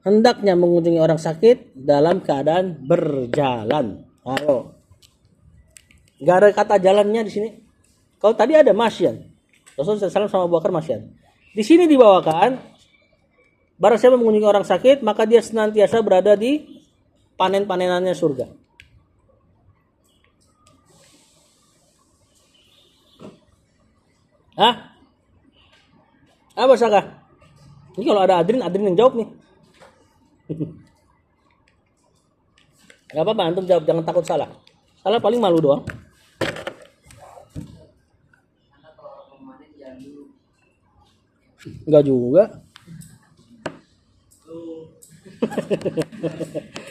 hendaknya mengunjungi orang sakit dalam keadaan berjalan. Ayo. Gak ada kata jalannya di sini. Kalau tadi ada masyan. Rasulullah SAW sama Abu Bakar masyan. Di sini dibawakan barang siapa mengunjungi orang sakit, maka dia senantiasa berada di panen-panenannya surga. Hah? Apa Saka? Ini kalau ada Adrin yang jawab nih. Gak apa-apa, antum jawab, jangan takut salah. Salah paling malu doang. Enggak juga.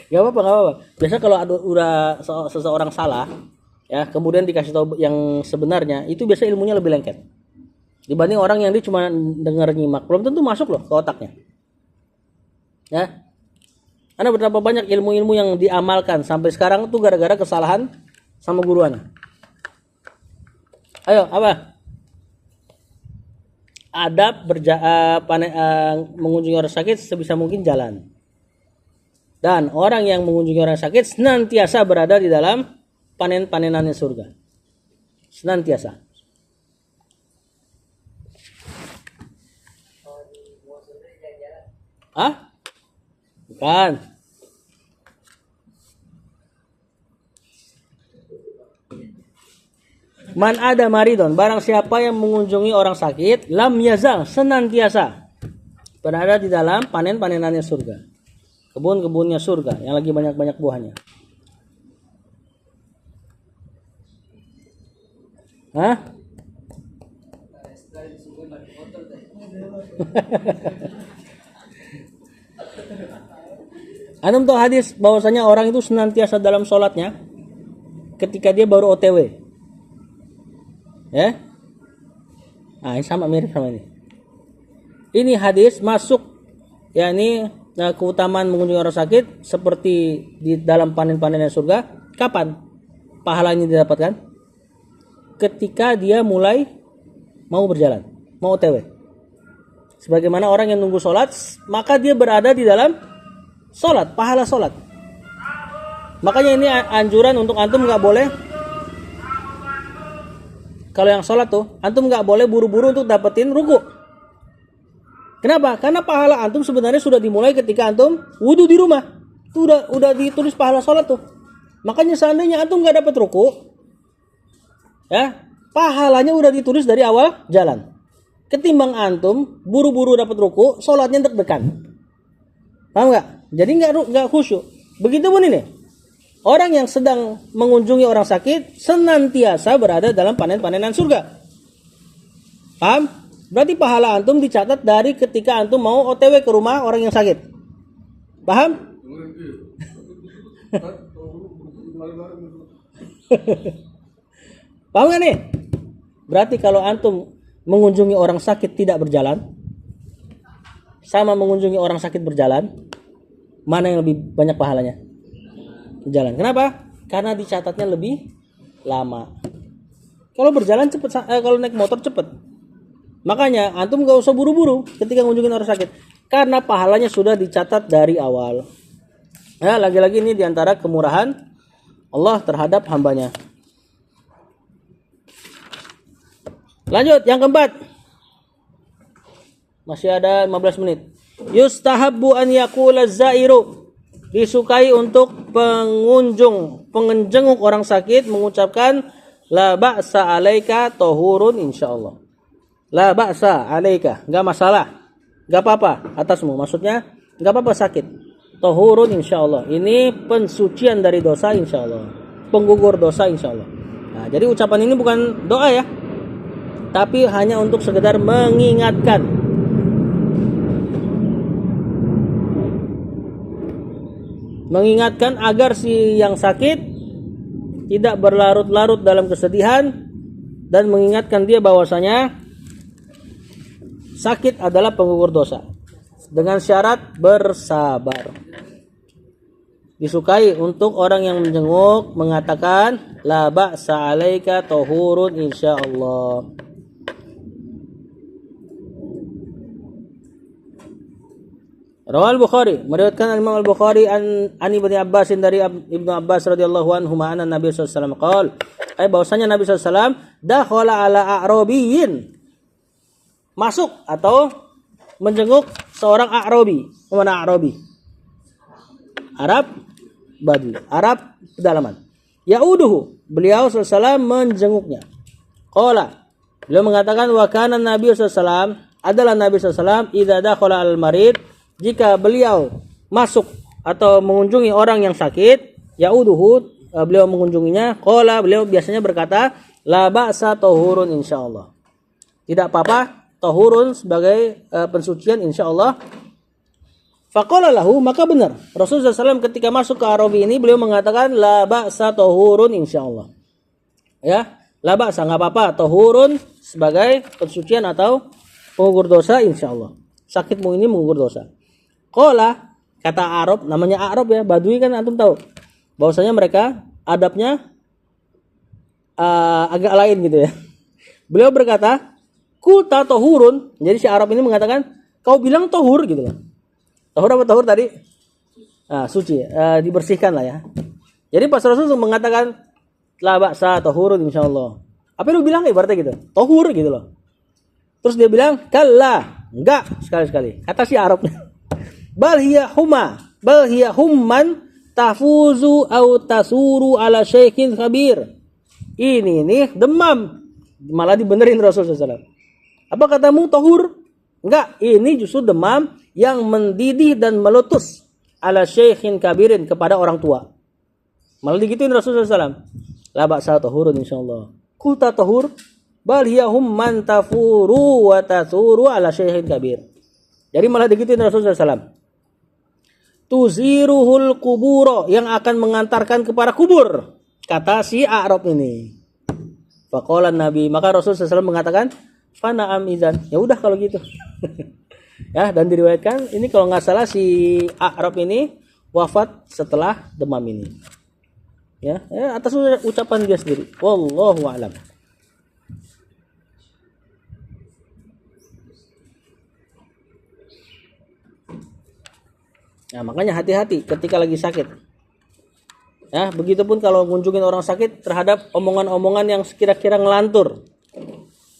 Gak apa-apa. Biasa kalau udah seseorang salah, ya kemudian dikasih tahu yang sebenarnya, itu biasa ilmunya lebih lengket dibanding orang yang dia cuma dengar nyimak, belum tentu masuk loh ke otaknya. Ya, ada berapa banyak ilmu-ilmu yang diamalkan sampai sekarang tuh gara-gara kesalahan sama guru anak. Ayo, apa? Adab mengunjungi orang sakit sebisa mungkin jalan. Dan orang yang mengunjungi orang sakit senantiasa berada di dalam panen-panenannya surga. Senantiasa. Hah? Bukan. Man ada maridon, barang siapa yang mengunjungi orang sakit, lam yazal, senantiasa berada di dalam panen-panenannya surga. Kebun-kebunnya surga yang lagi banyak-banyak buahnya. Hah? Antum tahu hadis bahwasanya orang itu senantiasa dalam sholatnya ketika dia baru OTW. Ya? Nah, ini sama mirip sama ini. Ini hadis masuk, yakni keutamaan mengunjungi orang sakit seperti di dalam panen-panennya surga. Kapan pahalanya didapatkan? Ketika dia mulai mau berjalan, mau OTW. Sebagaimana orang yang nunggu sholat, maka dia berada di dalam sholat, pahala sholat. Makanya ini anjuran untuk antum nggak boleh, kalau yang sholat tuh antum nggak boleh buru-buru untuk dapetin ruku. Kenapa? Karena pahala antum sebenarnya sudah dimulai ketika antum wudhu di rumah. Itu udah ditulis pahala sholat tuh. Makanya seandainya antum nggak dapet ruku, ya pahalanya udah ditulis dari awal jalan. Ketimbang antum buru-buru dapat ruku, sholatnya deg-degan. Paham nggak? Jadi nggak khusyuk. Begitu pun ini. Orang yang sedang mengunjungi orang sakit senantiasa berada dalam panen-panenan surga. Paham? Berarti pahala antum dicatat dari ketika antum mau OTW ke rumah orang yang sakit. Paham? Paham gak nih? Berarti kalau antum mengunjungi orang sakit tidak berjalan, sama mengunjungi orang sakit berjalan, mana yang lebih banyak pahalanya? Berjalan. Kenapa? Karena dicatatnya lebih lama. Kalau berjalan cepet, kalau naik motor cepet. Makanya antum gak usah buru-buru ketika mengunjungi orang sakit, karena pahalanya sudah dicatat dari awal. Nah, lagi-lagi ini diantara kemurahan Allah terhadap hambanya. Lanjut, yang keempat. Masih ada 15 menit. Yustahabbu an yaqula zairu. Disukai untuk pengunjung orang sakit mengucapkan la ba'sa alaika tahurun insyaallah. La ba'sa alaika, enggak masalah. Enggak apa-apa atasmu. Maksudnya enggak apa-apa sakit. Tahurun insyaallah. Ini pensucian dari dosa insyaallah. Penggugur dosa insyaallah. Nah, jadi ucapan ini bukan doa ya. Tapi hanya untuk sekedar mengingatkan. Mengingatkan agar si yang sakit tidak berlarut-larut dalam kesedihan, dan mengingatkan dia bahwasanya sakit adalah penggugur dosa, dengan syarat bersabar. Disukai untuk orang yang menjenguk mengatakan la ba'sa 'alaika tahurun insyaallah. Rawal Bukhari, meriwayatkan Imam Al-Bukhari an Ibnu Abbas dari Ibnu Abbas radhiyallahu anhu anna Nabi sallallahu alaihi wasallam qaal, bahwasanya Nabi sallallahu alaihi wasallam dakhala ala a'rabiyyin, masuk atau menjenguk seorang a'rabi. Mana a'rabi? Arab Badui, Arab pedalaman. Ya'uduhu, beliau sallallahu alaihi wasallam menjenguknya. Qala, beliau mengatakan wa kana Nabi sallallahu alaihi wasallam, adalah Nabi sallallahu alaihi wasallam idza dakhala al-marid, jika beliau masuk atau mengunjungi orang yang sakit, ya'uduhu, beliau mengunjunginya, qala, beliau biasanya berkata la ba'sa tahurun insyaallah. Tidak apa-apa, tahurun sebagai pensucian insyaallah. Faqala lahu, maka benar Rasulullah SAW ketika masuk ke Arabi ini beliau mengatakan la ba'sa tahurun insyaallah. Ya, la ba'sa, enggak apa-apa, tahurun sebagai pensucian atau penggugur dosa insyaallah. Sakitmu ini menggugur dosa. Qala, kata Arab, namanya Arab ya, Badui kan antum tahu. Bahwasanya mereka adabnya agak lain gitu ya. Beliau berkata, "Kulta tahurun." Jadi si Arab ini mengatakan, "Kau bilang tahur," gitu loh. Tahur apa tahur tadi? Suci, dibersihkan lah ya. Jadi pas Rasul mengatakan la ba'sa tahurun insyaallah. Apa lu bilang ibaratnya gitu? Tahur gitu loh. Terus dia bilang, "Kalla." Enggak, sekali-sekali. Kata si Arabnya. Bal hiya humman tafuzu au tasuru ala syaikin khabir. Ini nih demam. Malah dibenerin Rasulullah SAW. Apa katamu tahur? Enggak, ini justru demam yang mendidih dan meletus ala syaikin kabirin, kepada orang tua. Malah digituin Rasulullah SAW. La ba'sa tahurun insyaallah. Kulta tahur, bal hiya humman tafuru wa tasuru ala syaikin kabir. Jadi malah digituin Rasulullah SAW. Tuziruhul kuburo, yang akan mengantarkan kepada kubur, kata si Arab ini. Faqala Nabi, maka Rasulullah SAW mengatakan, fana'am izan, ya udah kalau gitu. Ya, dan diriwayatkan ini kalau nggak salah si Arab ini wafat setelah demam ini. Ya, atas ucapan dia sendiri. Wallahu a'lam. Nah, makanya hati-hati ketika lagi sakit. Ya, begitupun kalau ngunjungin orang sakit terhadap omongan-omongan yang kira-kira ngelantur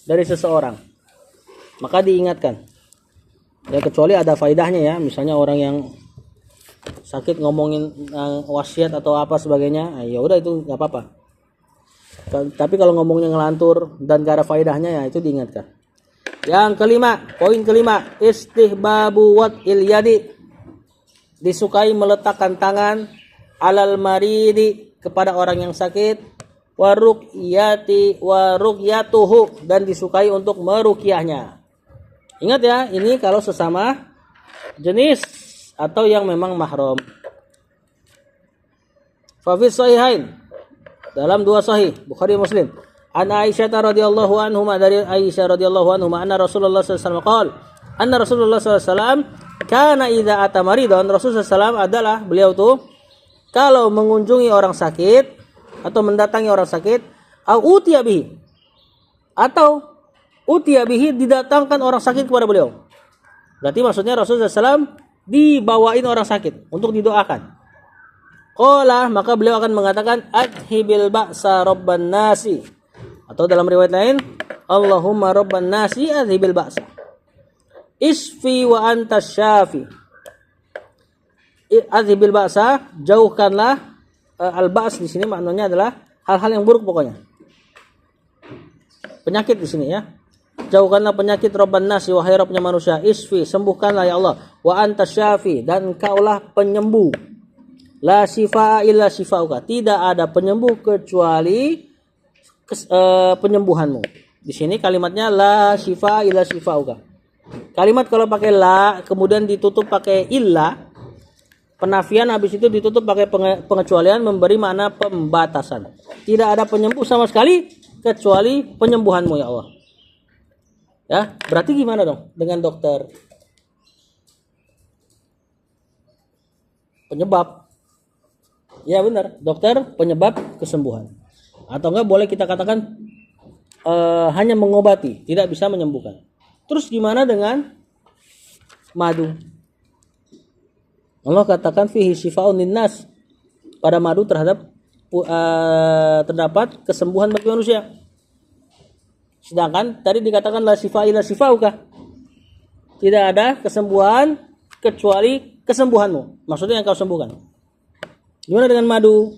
dari seseorang. Maka diingatkan. Ya, kecuali ada faedahnya ya, misalnya orang yang sakit ngomongin wasiat atau apa sebagainya, ya udah itu nggak apa-apa. Tapi kalau ngomongnya ngelantur dan gak ada faedahnya, ya itu diingatkan. Yang kelima, poin kelima, istihbabu wat'il yadi. Disukai meletakkan tangan alal maridi kepada orang yang sakit, wa ruqyatuhu dan disukai untuk meruqyahnya. Ingat ya, ini kalau sesama jenis atau yang memang mahram. Fa fi sahihain dalam dua sahih Bukhari Muslim. An Aisyah radhiyallahu anhuma dari Aisyah radhiyallahu anhuma anna Rasulullah sallallahu alaihi wasallam qala anna Rasulullah sallallahu alaihi wasallam kana idza ata maridan. Rasulullah sallallahu adalah beliau tuh kalau mengunjungi orang sakit atau mendatangi orang sakit, au utiya bihi atau utiya bihi didatangkan orang sakit kepada beliau. Berarti maksudnya Rasulullah SAW dibawain orang sakit untuk didoakan. Qala maka beliau akan mengatakan adhibil ba'sa rabban nasi, atau dalam riwayat lain Allahumma rabban nasi adhibil ba'sa isfi wa anta syafi. Adhibil ba'sa jauhkanlah al-ba's di sini maknanya adalah hal-hal yang buruk pokoknya. Penyakit di sini ya. Jauhkanlah penyakit rabban nasi wahai Rabbnya manusia, isfi sembuhkanlah ya Allah, wa anta syafi dan engkaulah penyembuh. La shifaa illa shifauka, tidak ada penyembuh kecuali penyembuhanmu. Di sini kalimatnya la shifaa illa shifauka. Kalimat kalau pakai la kemudian ditutup pakai illa, penafian habis itu ditutup pakai pengecualian memberi makna pembatasan. Tidak ada penyembuh sama sekali kecuali penyembuhanmu ya Allah. Ya, berarti gimana dong dengan dokter? Penyebab. Ya benar, dokter penyebab kesembuhan. Atau enggak boleh kita katakan hanya mengobati, tidak bisa menyembuhkan. Terus gimana dengan madu? Allah katakan fihi syifaa'un linnas. Pada madu terdapat kesembuhan bagi manusia. Sedangkan tadi dikatakan la shifaa illa shifauka. Tidak ada kesembuhan kecuali kesembuhanmu. Maksudnya yang kau sembuhkan. Gimana dengan madu?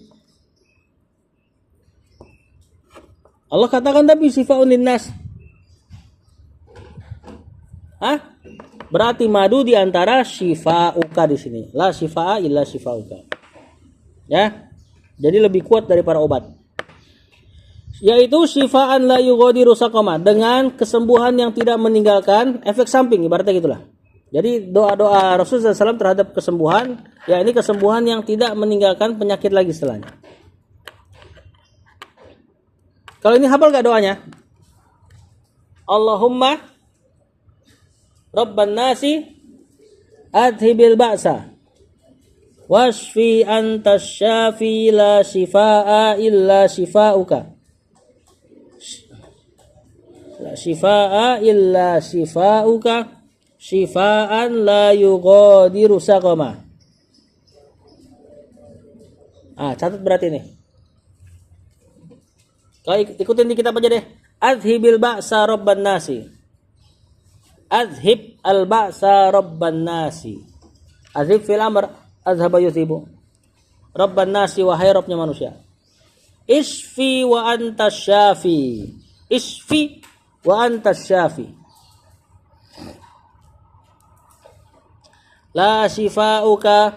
Allah katakan tapi syifaa'un linnas. Berarti madu di antara shifauka di sini. La shifaa illa shifauka. Ya. Jadi lebih kuat daripada obat. Yaitu shifaan la yughadiru saqama, dengan kesembuhan yang tidak meninggalkan efek samping, ibaratnya gitulah. Jadi doa-doa Rasulullah SAW terhadap kesembuhan, ya ini kesembuhan yang tidak meninggalkan penyakit lagi setelahnya. Kalau ini hafal gak doanya? Allahumma rabban nasi adhibil ba'sa washfi antas syafi la shifaa illa shifauka. La shifaa illa shifauka shifaan la yughadiru saqama. Catat berarti nih. Kalau ikutin di kitab aja deh. Adhibil ba'sa rabban nasi. Adhib al ba'sa rabban nasi. Adhib fil amr azhaba yuthibu. Rabban nasi wahai Rabbnya manusia. Isfi wa anta syafi. Isfi wa anta syafi. La shifa'uka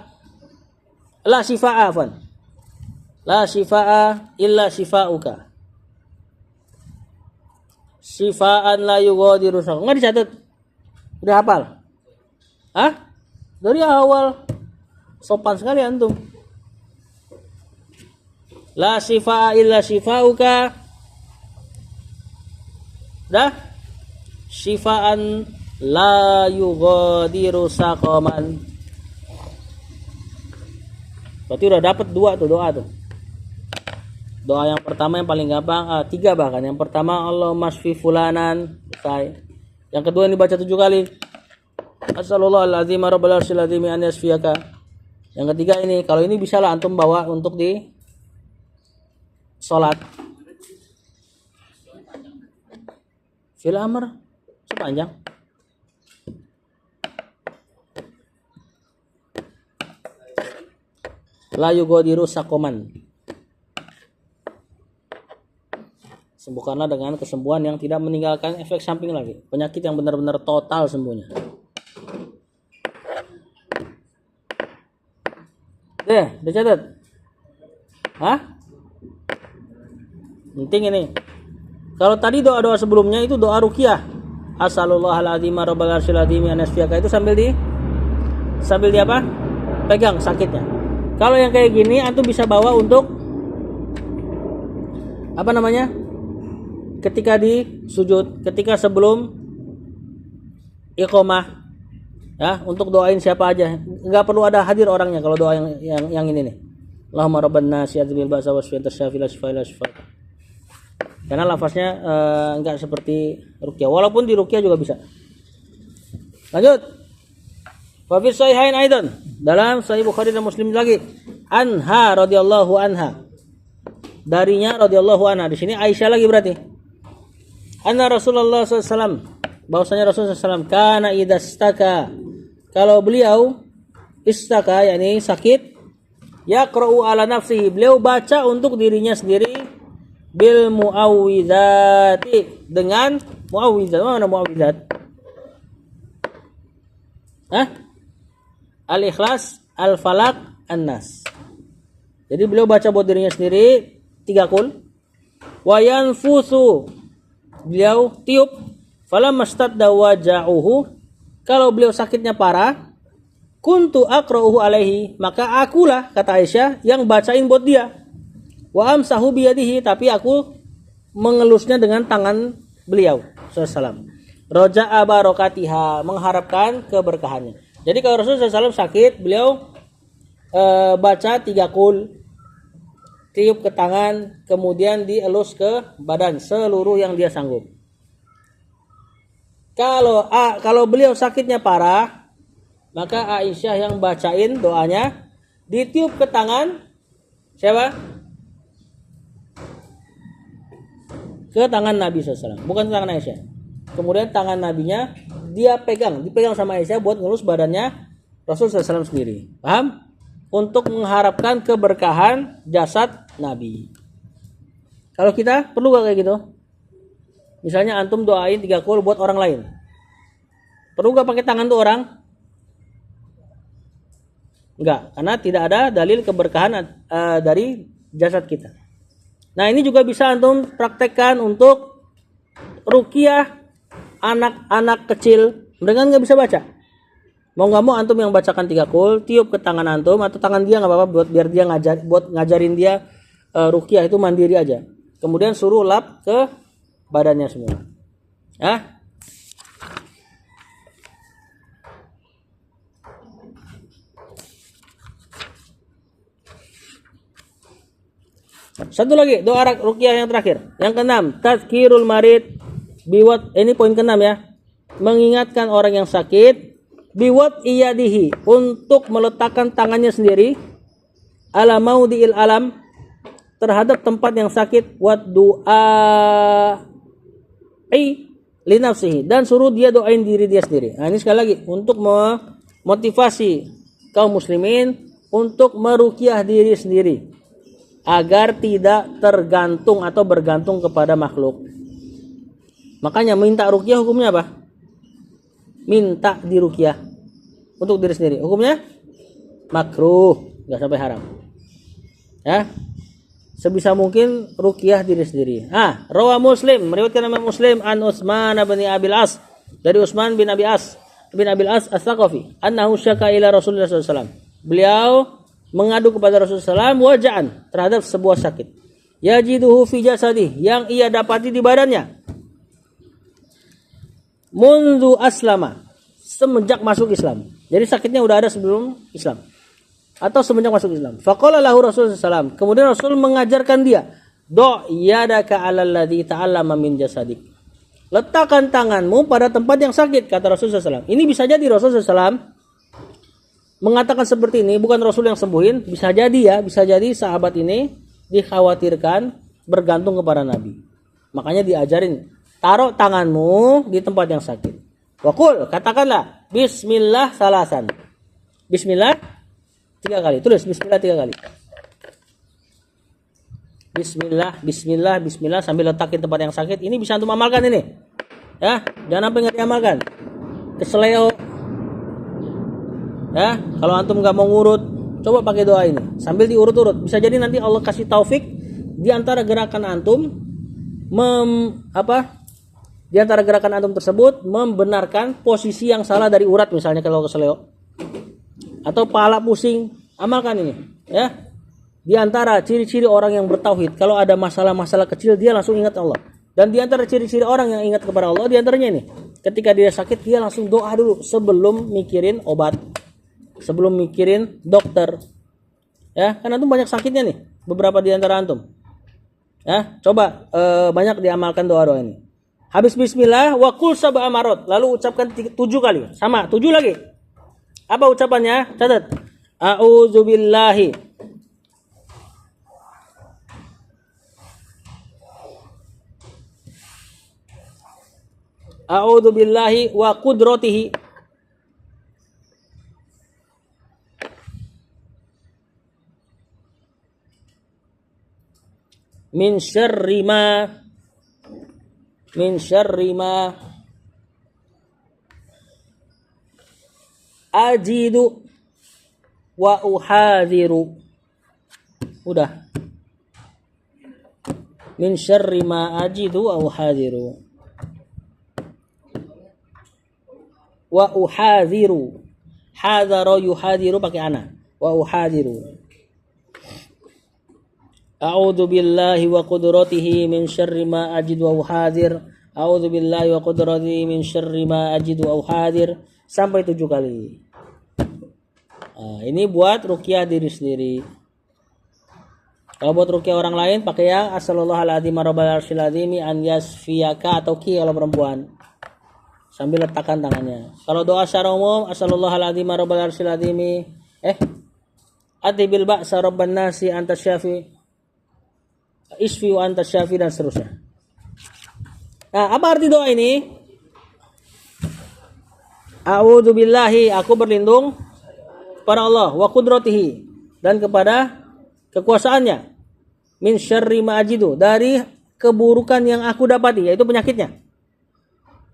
la shifa'a afan. La shifa'a illa shifa'uka. Shifa'an la yughadiru saqama. Enggak dicatat. Udah hafal? Dari awal. Sopan sekali antum. La shifa'a illa shifa'uka. Dah? Shifaan la yughadiru saqaman. Berarti udah dapat 2 tuh doa tuh. Doa yang pertama yang paling gampang, 3 bahkan. Yang pertama Allahumma shfi fulanan, selesai. Yang kedua ini baca 7 kali. As'alallahal azim rabbal arsyil azim an yasfiyaka. Yang ketiga ini, kalau ini bisa lah antum bawa untuk di salat. Fil amr sepanjang. La yughadiru saqaman. Sembuhkanlah dengan kesembuhan yang tidak meninggalkan efek samping lagi. Penyakit yang benar-benar total sembuhnya. Deh, dicatat. Hah? Penting ini. Kalau tadi doa-doa sebelumnya itu doa ruqyah. Asallallahu rabbal arsyil azim an yasfiyaka, itu sambil di apa? Pegang sakitnya. Kalau yang kayak gini antum bisa bawa untuk apa namanya? Ketika di sujud, ketika sebelum iqamah, ya, untuk doain siapa aja. Enggak perlu ada hadir orangnya kalau doa yang ini nih. Allahumma rabban nasi adzbil ba'sa wasfi anta syafi la syifaa illa syifaak. Karena lafaznya enggak seperti ruqyah, walaupun di ruqyah juga bisa. Lanjut. Wa fi sahihain aidan, dalam sahih Bukhari dan Muslim lagi, anha radhiyallahu anha. Darinya radhiyallahu anha, di sini Aisyah lagi berarti. Anna Rasulullah SAW, bahwasanya Rasulullah SAW kana idastaka, kalau beliau istaka yakni sakit, yaqra'u ala nafsihi, beliau baca untuk dirinya sendiri, bil muawwidzati, dengan muawwidzat. Mana muawwidzat? Al-Ikhlas, Al-Falaq, An-Nas. Jadi beliau baca buat dirinya sendiri 3 kul. Wa yanfusu, beliau tiup. Falamastadda waja'uhu, kalau beliau sakitnya parah, kuntu aqra'uhu alaihi, maka akulah, kata Aisyah, yang bacain buat dia. Wa amsahu biyadihi, tapi aku mengelusnya dengan tangan beliau sallallahu. Roja'a barokatiha, mengharapkan keberkahannya. Jadi kalau Rasulullah SAW sakit, beliau baca 3 kul, tiup ke tangan, kemudian dielus ke badan seluruh yang dia sanggup. Kalau beliau sakitnya parah, maka Aisyah yang bacain doanya, ditiup ke tangan siapa? Ke tangan Nabi SAW, bukan ke tangan Aisyah. Kemudian tangan Nabinya dipegang sama Aisyah buat ngelus badannya Rasulullah SAW sendiri. Paham? Untuk mengharapkan keberkahan jasad Nabi. Kalau kita perlu gak kayak gitu? Misalnya antum doain 3 kul buat orang lain, perlu gak pakai tangan tuh orang? Enggak, karena tidak ada dalil keberkahan dari jasad kita. Nah, ini juga bisa antum praktekkan untuk ruqyah anak-anak kecil, mereka nggak bisa baca. Mau nggak mau antum yang bacakan 3 kul, tiup ke tangan antum atau tangan dia nggak apa-apa, buat biar dia ngajarin dia ruqyah itu mandiri aja. Kemudian suruh lap ke badannya semua. Satu lagi doa ruqyah yang terakhir, yang keenam, tazkirul marid biwat, ini poin ke-6 ya. Mengingatkan orang yang sakit, biwat iyadihi, untuk meletakkan tangannya sendiri, ala maudhi'il alam, terhadap tempat yang sakit, wa du'ai li nafsihi, dan suruh dia doain diri dia sendiri. Nah, ini sekali lagi untuk memotivasi kaum muslimin untuk meruqyah diri sendiri agar tidak tergantung atau bergantung kepada makhluk. Makanya minta ruqyah hukumnya apa? Minta diruqyah untuk diri sendiri. Hukumnya makruh, enggak sampai haram. Ya. Sebisa mungkin ruqyah diri sendiri. Rawa Muslim, meriwayatkan Imam Muslim an Utsman bin Abil As, dari Utsman bin Abil As As-Tsaqafi, annahu syaka ila Rasulullah SAW. Beliau mengadu kepada Rasulullah SAW waja'an, terhadap sebuah sakit. Yajiduhu fi jasadih, yang ia dapati di badannya. Mundu aslama, semenjak masuk Islam. Jadi sakitnya udah ada sebelum Islam atau semenjak masuk Islam. Faqala lahu Rasulullah SAW, kemudian Rasul mengajarkan dia, do yadaka 'alal ladzi ta'allama min jasadik. Letakkan tanganmu pada tempat yang sakit, kata Rasulullah SAW. Ini bisa jadi Rasulullah SAW mengatakan seperti ini, bukan Rasul yang sembuhin. Bisa jadi sahabat ini dikhawatirkan bergantung kepada Nabi. Makanya diajarin, taruh tanganmu di tempat yang sakit. Waqul, katakanlah bismillah salasan. Bismillah 3 kali. Tulis bismillah 3 kali. Bismillah sambil letakin tempat yang sakit. Ini bisa antum amalkan ini. Ya, jangan sampai enggak diamalkan. Keseleo. Ya, kalau antum enggak mau ngurut, Coba pakai doa ini sambil diurut-urut. Bisa jadi nanti Allah kasih taufik di antara gerakan antum di antara gerakan antum tersebut membenarkan posisi yang salah dari urat, misalnya kalau keseleo atau pala pusing. Amalkan ini ya. Di antara ciri-ciri orang yang bertauhid, kalau ada masalah-masalah kecil dia langsung ingat Allah. Dan di antara ciri-ciri orang yang ingat kepada Allah, di antaranya ini, ketika dia sakit dia langsung doa dulu sebelum mikirin obat, sebelum mikirin dokter. Ya, kan antum banyak sakitnya nih, beberapa di antara antum. Ya, coba banyak diamalkan doa-doa ini. Habis bismillah wa qul sab'a marot, lalu ucapkan 7 kali. Sama, 7 lagi. Apa ucapannya? Catat. A'udzubillahi wa qudratihi min syarri ma ajidu wa uhadhiru. Udah. Min syarri ma ajidu wa uhadhiru. Wa uhadhiru. Hadhara yuhadhiru pakai ana. Wa uhadhiru. A'udzu billahi wa qudratihi min syarri ma ajidu wa uhadhir. A'udzu billahi wa qudratihi min syarri ma ajidu wa uhadhir. Sampai 7 kali. Nah, ini buat ruqyah diri sendiri. Kalau buat ruqyah orang lain pakai yang asallallahu rabbal arsyil azim an yasfiyaka atau ki kalau perempuan. Sambil letakkan tangannya. Kalau doa secara umum asallallahu rabbal arsyil azim atibil ba'sa rabban nasi anta syafi isfi wa anta syafi dan seterusnya. Nah, apa arti doa ini? A'udzu billahi, aku berlindung kepada Allah, wa qudratihi, dan kepada kekuasaannya, min syarri ma ajidu, dari keburukan yang aku dapati, yaitu penyakitnya,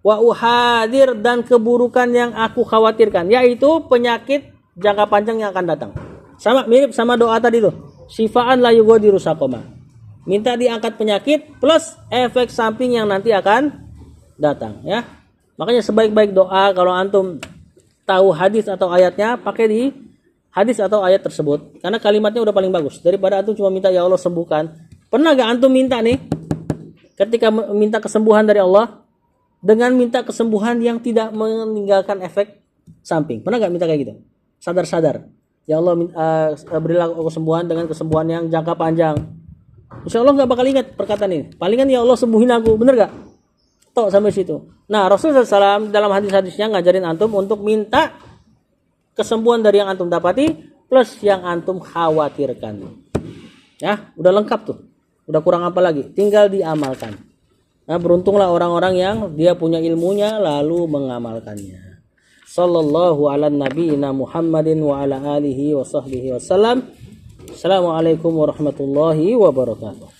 wa uhadir, dan keburukan yang aku khawatirkan, yaitu penyakit jangka panjang yang akan datang. Sama, mirip sama doa tadi tuh, sifaan la yughadiru saqama, minta diangkat penyakit plus efek samping yang nanti akan datang ya. Makanya sebaik-baik doa kalau antum tahu hadis atau ayatnya, pakai di hadis atau ayat tersebut, karena kalimatnya udah paling bagus daripada antum cuma minta ya Allah sembuhkan. Pernah gak antum minta nih, ketika minta kesembuhan dari Allah dengan minta kesembuhan yang tidak meninggalkan efek samping? Pernah gak minta kayak gitu? Sadar-sadar, ya Allah berilah kesembuhan dengan kesembuhan yang jangka panjang. Insya Allah gak bakal ingat perkataan ini. Palingan ya Allah sembuhin aku, bener gak? Tok sampai situ. Nah, Rasulullah SAW dalam hadis-hadisnya ngajarin antum untuk minta kesembuhan dari yang antum dapati plus yang antum khawatirkan. Ya, udah lengkap tuh. Udah kurang apa lagi? Tinggal diamalkan. Nah, beruntunglah orang-orang yang dia punya ilmunya lalu mengamalkannya. Sallallahu ala nabiyina Muhammadin wa ala alihi wa sahbihi wasallam. Assalamualaikum warahmatullahi wabarakatuh.